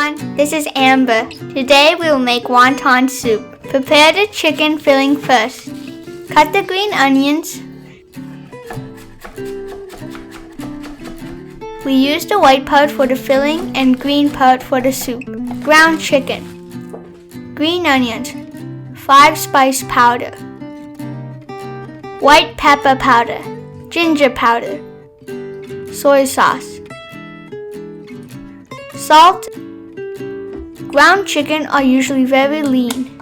everyone, this is Amber. Today we will make wonton soup. Prepare the chicken filling first. Cut the green onions. We use the white part for the filling and green part for the soup. Ground chicken. Green onions. 5 spice powder. White pepper powder. Ginger powder. Soy sauce. Salt. Ground chicken are usually very lean.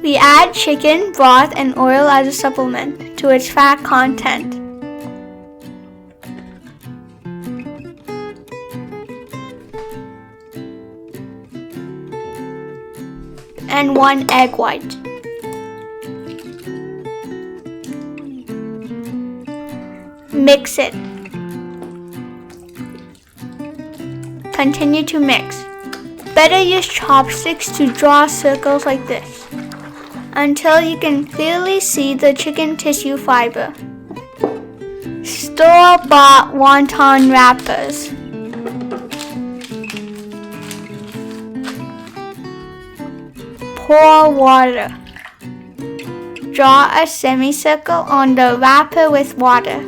We add chicken, broth, and oil as a supplement to its fat content. And 1 egg white. Mix it. Continue to mix. Better use chopsticks to draw circles like this until you can clearly see the chicken tissue fiber. Store-bought wonton wrappers. Pour water. Draw a semicircle on the wrapper with water.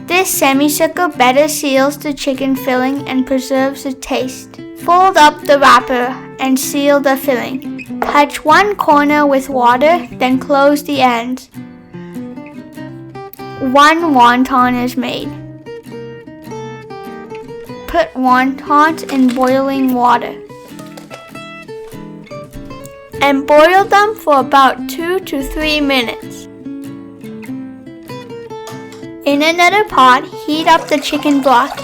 This semicircle better seals the chicken filling and preserves the taste. Fold up the wrapper and seal the filling. Touch one corner with water, then close the ends. 1 wonton is made. Put wontons in boiling water and boil them for about 2 to 3 minutes. In another pot, heat up the chicken broth.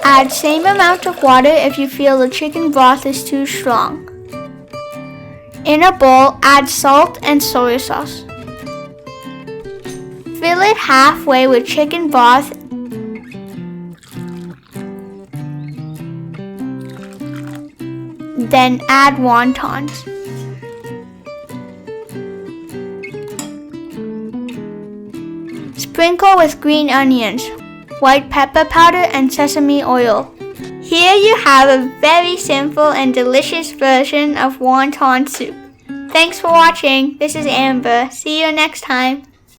Add same amount of water if you feel the chicken broth is too strong. In a bowl, add salt and soy sauce. Fill it halfway with chicken broth. Then add wontons. Sprinkle with green onions, white pepper powder, and sesame oil. Here you have a very simple and delicious version of wonton soup. Thanks for watching. This is Amber. See you next time.